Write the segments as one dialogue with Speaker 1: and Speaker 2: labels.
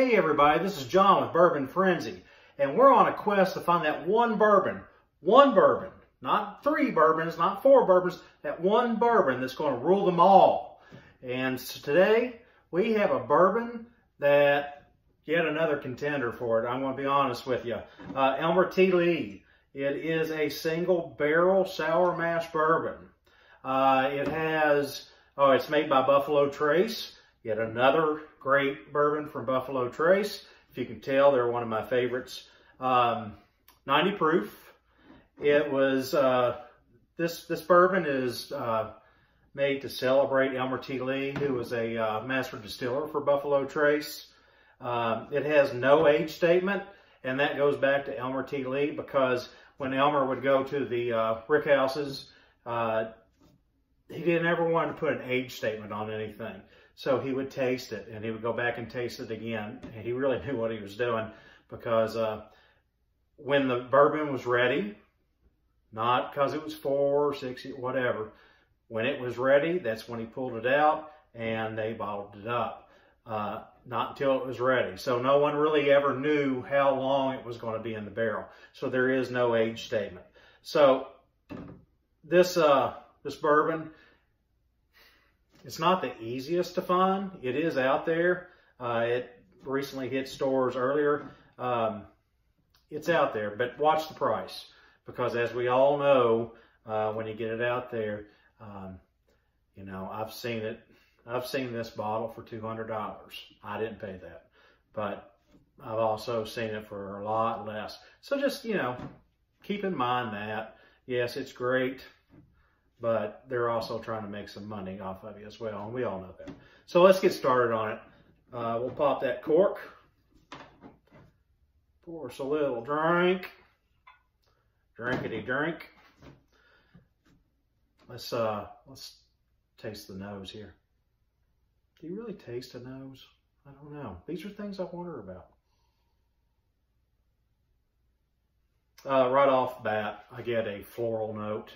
Speaker 1: Hey everybody, this is John with Bourbon Frenzy, and we're on a quest to find that one bourbon, not 3 bourbons, not 4 bourbons, that one bourbon that's going to rule them all. And today we have a bourbon that, yet another contender for it, I'm going to be honest with you. Elmer T. Lee. It is a single barrel sour mash bourbon. It's made by Buffalo Trace. Yet another great bourbon from Buffalo Trace. If you can tell, they're one of my favorites. 90 proof. It was, this bourbon is made to celebrate Elmer T. Lee, who was a master distiller for Buffalo Trace. It has no age statement, and that goes back to Elmer T. Lee, because when Elmer would go to the rick houses, he didn't ever want to put an age statement on anything. So he would taste it, and he would go back and taste it again. And he really knew what he was doing, because when the bourbon was ready, not because it was 4 or 6, whatever, when it was ready, that's when he pulled it out and they bottled it up. Not until it was ready. So no one really ever knew how long it was going to be in the barrel. So there is no age statement. So this bourbon, it's not the easiest to find. It is out there. It recently hit stores earlier. It's out there, but watch the price, because as we all know, when you get it out there, you know, I've seen this bottle for $200. I didn't pay that, but I've also seen it for a lot less. So just, you know, keep in mind that, yes, it's great, but they're also trying to make some money off of you as well, and we all know that. So let's get started on it. We'll pop that cork, pour us a little drink, drinkity drink. Let's taste the nose here. Do you really taste a nose? I don't know. These are things I wonder about. Right off the bat, I get a floral note.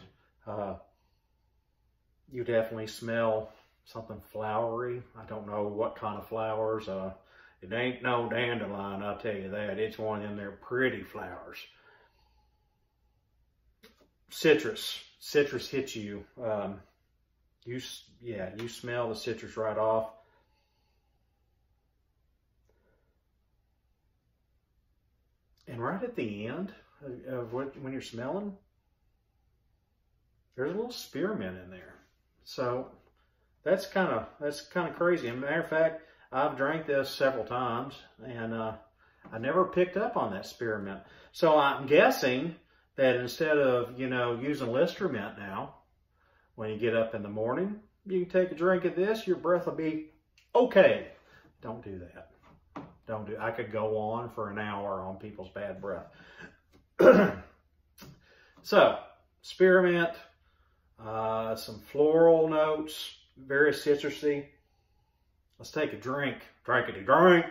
Speaker 1: You definitely smell something flowery. I don't know what kind of flowers. It ain't no dandelion, I'll tell you that. It's one in there pretty flowers. Citrus. Citrus hits you. You smell the citrus right off. And right at the end of when you're smelling, there's a little spearmint in there. So that's kind of crazy. As a matter of fact, I've drank this several times, and I never picked up on that spearmint. So I'm guessing that instead of, you know, using Lister mint now, when you get up in the morning, you can take a drink of this, your breath will be okay. Don't do that. I could go on for an hour on people's bad breath. So, spearmint, some floral notes, very citrusy. Let's take a drink. Drinkity drink.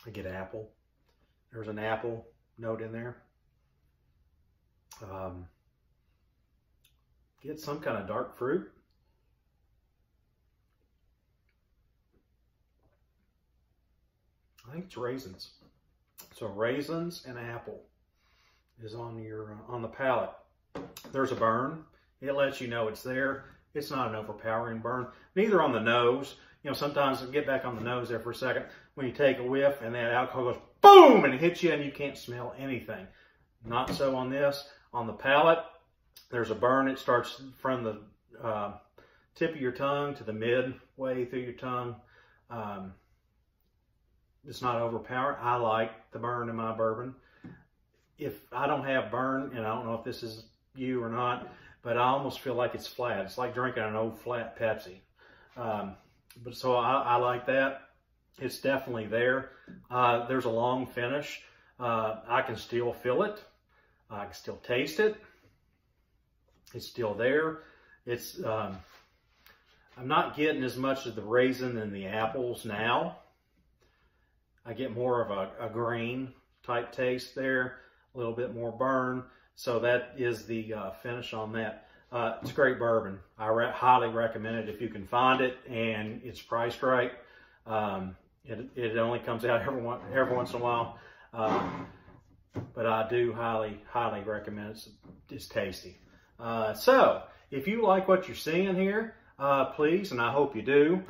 Speaker 1: I get apple. There's an apple note in there. Get some kind of dark fruit. I think it's raisins. So raisins and apple is on the palate. There's a burn. It lets you know it's there. It's not an overpowering burn. Neither on the nose. You know, sometimes it'll get back on the nose there for a second when you take a whiff and that alcohol goes boom and it hits you and you can't smell anything. Not so on this. On the palate, there's a burn. It starts from the tip of your tongue to the midway through your tongue. It's not overpowering. I like the burn in my bourbon. If I don't have burn, and I don't know if this is you or not, but I almost feel like it's flat. It's like drinking an old flat Pepsi. But so I like that. It's definitely there. There's a long finish. I can still feel it. I can still taste it. It's still there. It's I'm not getting as much of the raisin and the apples now. I get more of a grain type taste there, a little bit more burn. So that is the finish on that. It's a great bourbon. I highly recommend it if you can find it and it's priced right. It only comes out every once in a while, but I do highly recommend it. It's tasty. So if you like what you're seeing here, please, and I hope you do,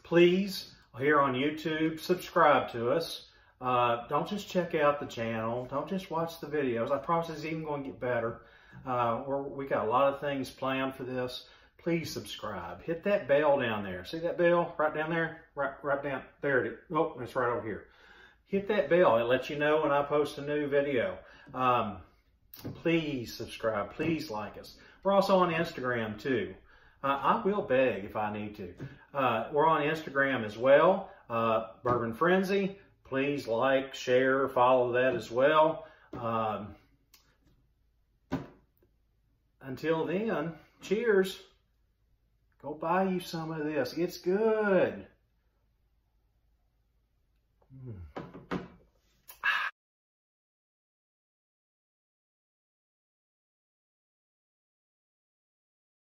Speaker 1: please, here on YouTube, subscribe to us. Don't just check out the channel. Don't just watch the videos. I promise it's even going to get better. We got a lot of things planned for this. Please subscribe. Hit that bell down there. See that bell right down there? Right down there. It is. Oh, it's right over here. Hit that bell. It lets you know when I post a new video. Please subscribe. Please like us. We're also on Instagram too. I will beg if I need to. We're on Instagram as well. Bourbon Frenzy. Please like, share, follow that as well. Until then, cheers. Go buy you some of this. It's good.